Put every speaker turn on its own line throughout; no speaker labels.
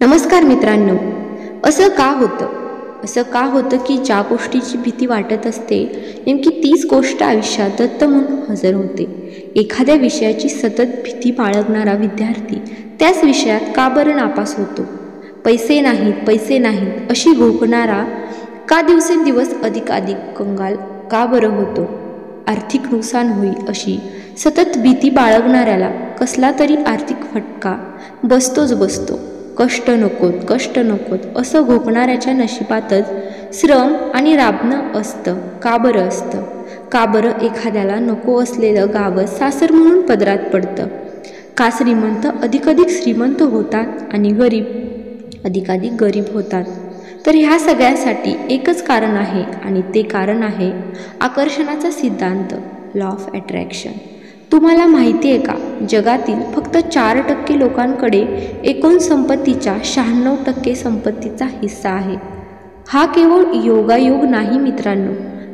नमस्कार मित्रांनो. असं का होतं की ज्या गोष्टीची भीती वाटत असते नेमकी तीच गोष्ट आयुष्यात दत्त म्हणून हजर होते. एखाद्या विषयाची सतत भीती बाळगणारा विद्यार्थी त्याच विषयात का बरं नापास होतो? पैसे नाहीत अशी घोकणारा का दिवसेंदिवस अधिक कंगाल का बरं होतो? आर्थिक नुकसान होईल अशी सतत भीती बाळगणाऱ्याला कसला तरी आर्थिक फटका बसतो. कष्ट नकोत असं घोकणाऱ्याच्या नशिबातच श्रम आणि राबणं असतं. का बरं एखाद्याला नको असलेलं गावच सासर म्हणून पदरात पडतं? का श्रीमंत अधिक श्रीमंत होतात आणि गरीब अधिक गरीब होतात? तर ह्या सगळ्यासाठी एकच कारण आहे आणि ते कारण आहे आकर्षणाचा सिद्धांत, लॉ ऑफ अट्रॅक्शन. तुम्हाला माहिती आहे का, जगातील फक्त 4% लोकांकडे एकूण संपत्तीच्या 96% संपत्तीचा हिस्सा आहे. हा केवळ योगायोग नाही मित्रांनो,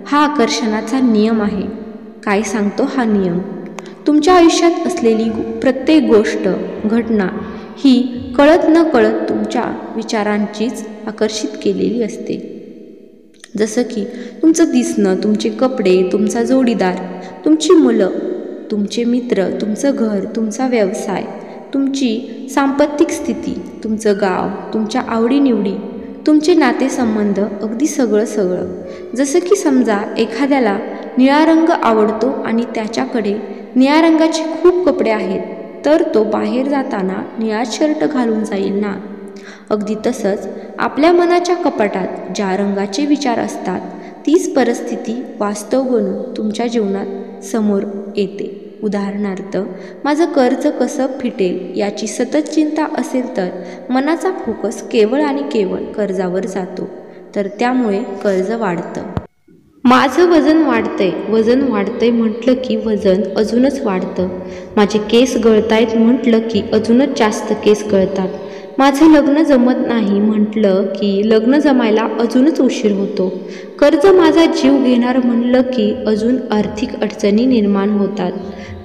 हा आकर्षणाचा नियम आहे. काय सांगतो हा नियम? तुमच्या आयुष्यात असलेली प्रत्येक गोष्ट, घटना ही कळत न कळत तुमच्या विचारांचीच आकर्षित केलेली असते. जसं की तुमचं दिसणं, तुमचे कपडे, तुमचा जोडीदार, तुमची मुलं, तुमचे मित्र, तुमचं घर, तुमचा व्यवसाय, तुमची सांपत्तिक स्थिती, तुमचं गाव, तुमच्या आवडीनिवडी, तुमचे नातेसंबंध, अगदी सगळं. जसं की समजा एखाद्याला निळा रंग आवडतो आणि त्याच्याकडे निळ्या रंगाचे खूप कपडे आहेत, तर तो बाहेर जाताना निळा शर्ट घालून जाईल ना. अगदी तसंच आपल्या मनाच्या कपाटात ज्या रंगाचे विचार असतात तीच परिस्थिती वास्तव बनून तुमच्या जीवनात समोर येते. उदाहरणार्थ, माझं कर्ज कसं फिटेल याची सतत चिंता असेल तर मनाचा फोकस केवळ आणि केवळ कर्जावर जातो, तर त्यामुळे कर्ज वाढतं. माझं वजन वाढतंय म्हटलं की वजन अजूनच वाढतं. माझे केस गळतायत म्हटलं की अजूनच जास्त केस गळतात. माझं लग्न जमत नाही म्हटलं की लग्न जमायला अजूनच उशीर होतो. कर्ज माझा जीव घेणार म्हणलं की अजून आर्थिक अडचणी निर्माण होतात,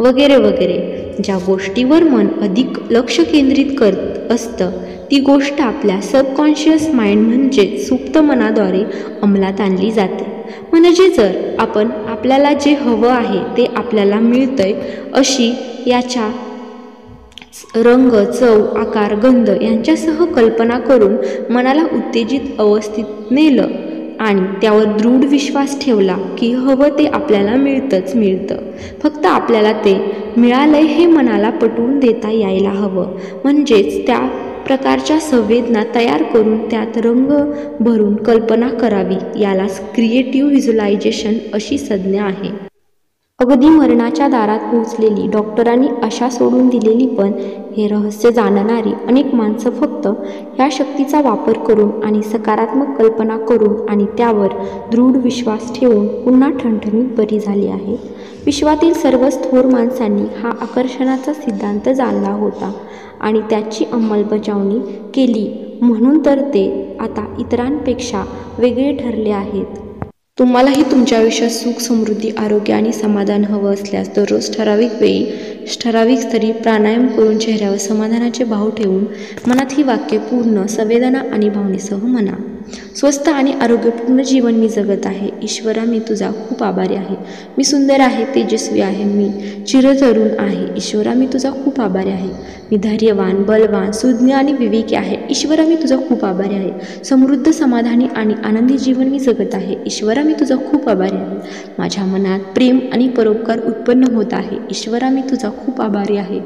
वगैरे. ज्या गोष्टीवर मन अधिक लक्ष केंद्रित करत असतं ती गोष्ट आपल्या सबकॉन्शियस माइंड म्हणजे सुप्त मनाद्वारे अंमलात आणली जाते. म्हणजे जर आपण आपल्याला जे हवं आहे ते आपल्याला मिळतंय अशी याच्या रंग, चव, आकार, गंध यांच्यासह कल्पना करून मनाला उत्तेजित अवस्थेत नेलं आणि त्यावर दृढ विश्वास ठेवला की हवं ते आपल्याला मिळतं. फक्त आपल्याला ते मिळालंय हे मनाला पटवून देता यायला हवं. म्हणजेच त्या प्रकारच्या संवेदना तयार करून त्यात रंग भरून कल्पना करावी. यालाच क्रिएटिव्ह व्हिज्युअलायझेशन अशी संज्ञा आहे. अगदी मरणाच्या दारात पोहोचलेली, डॉक्टरांनी आशा सोडून दिलेली, पण हे रहस्य जाणणारी अनेक माणसं फक्त ह्या शक्तीचा वापर करून आणि सकारात्मक कल्पना करून आणि त्यावर दृढ विश्वास ठेवून पुन्हा ठणठणीत बरी झाली आहेत. विश्वातील सर्वच थोर माणसांनी हा आकर्षणाचा सिद्धांत जाणला होता आणि त्याची अंमलबजावणी केली, म्हणून तर ते आता इतरांपेक्षा वेगळे ठरले आहेत. तुम्हालाही तुमच्या आयुष्यात सुख, समृद्धी, आरोग्य आणि समाधान हवं असल्यास दररोज ठराविक वेळी ठराविक स्तरी प्राणायाम करून चेहऱ्यावर समाधानाचे भाव ठेवून मनात ही वाक्य पूर्ण संवेदना आणि भावनेसह म्हणा. स्वस्थ आणि आरोग्यपूर्ण जीवन मी जगत आहे. ईश्वरा, मी तुझा खूप आभारी आहे. मी सुंदर आहे, तेजस्वी आहे, मी चिरतरुण आहे. ईश्वरा, मी तुझा खूप आभारी आहे. मी धैर्यवान, बलवान, सुज्ञ आणि विवेकी आहे. ईश्वरा, मी तुझा खूप आभारी आहे. समृद्ध, समाधानी आणि आनंदी जीवन मी जगत आहे. ईश्वरा, मी तुझा खूप आभारी आहे. माझ्या मनात प्रेम आणि परोपकार उत्पन्न होत आहे. ईश्वरा, मी तुझा खूप आभारी आहे.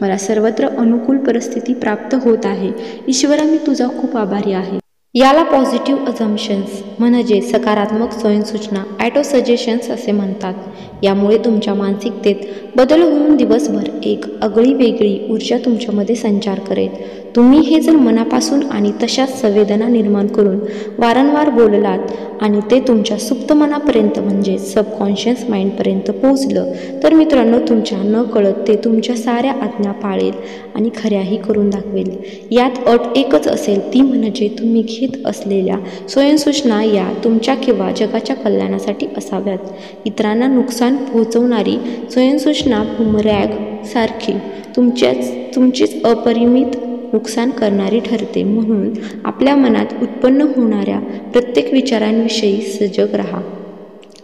मला सर्वत्र अनुकूल परिस्थिती प्राप्त होत आहे. ईश्वरा, मी तुझा खूप आभारी आहे. याला पॉझिटिव्ह अझम्पशन्स म्हणजे सकारात्मक स्वयंसूचना, ॲटो सजेशन्स असे म्हणतात. यामुळे तुमच्या मानसिकतेत बदल होऊन दिवसभर एक आगळीवेगळी ऊर्जा तुमच्यामध्ये संचार करेल. तुम्ही हे जर मनापासून आणि तशाच संवेदना निर्माण करून वारंवार बोललात आणि ते तुमच्या सुप्त मनापर्यंत म्हणजे सबकॉन्शियस माइंडपर्यंत पोहोचलं तर मित्रांनो, तुमच्या न कळत ते तुमच्या साऱ्या आज्ञा पाळेल आणि खऱ्याही करून दाखवेल. यात अट एकच असेल, ती म्हणजे तुम्ही घेत असलेल्या स्वयंसूचना या तुमच्या किंवा जगाच्या कल्याणासाठी असाव्यात. इतरांना नुकसान पोहोचवणारी स्वयंसूचना बुमरॅंग सारखी तुमचीच अपरिमित नुकसान करणारी ठरते. म्हणून आपल्या मनात उत्पन्न होणाऱ्या प्रत्येक विचारांविषयी सजग राहा.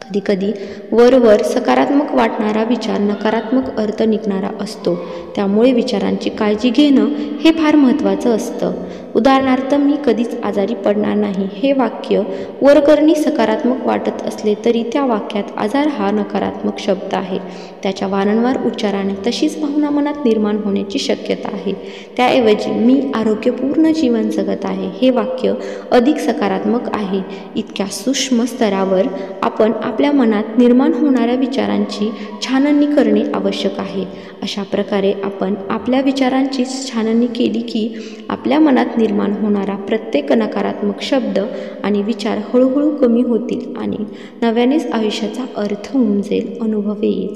कधीकधी वरवर सकारात्मक वाटणारा विचार नकारात्मक अर्थ निघणारा असतो. त्यामुळे विचारांची काळजी घेणं हे फार महत्त्वाचं असतं. उदाहरणार्थ, मी कधीच आजारी पडणार नाही हे वाक्य वरकरणी सकारात्मक वाटत असले तरी त्या वाक्यात आजार हा नकारात्मक शब्द आहे. त्याच्या वारंवार उच्चाराने तशीच भावना मनात निर्माण होण्याची शक्यता आहे. त्याऐवजी मी आरोग्यपूर्ण जीवन जगत आहे हे वाक्य अधिक सकारात्मक आहे. इतक्या सूक्ष्म स्तरावर आपण आपल्या मनात निर्माण होणाऱ्या विचारांची छाननी करणे आवश्यक आहे. अशा प्रकारे आपण आपल्या विचारांची छाननी केली की आपल्या मनात निर्माण होणारा प्रत्येक नकारात्मक शब्द आणि विचार हळूहळू कमी होतील आणि नव्यानेच आयुष्याचा अर्थ उमजेल, अनुभव येईल.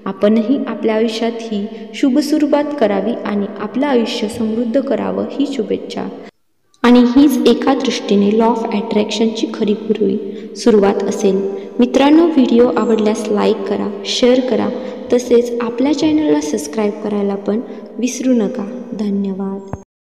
आपणही आपल्या आयुष्यात ही शुभ सुरुवात करावी आणि आपलं आयुष्य समृद्ध करावं ही शुभेच्छा. आणि हीच एका दृष्टीने लॉ ऑफ अट्रॅक्शनची खरी सुरुवात असेल. मित्रांनो, व्हिडिओ आवडल्यास लाईक करा, शेअर करा, तसेच आपल्या चॅनलला सबस्क्राईब करायला पण विसरू नका. धन्यवाद.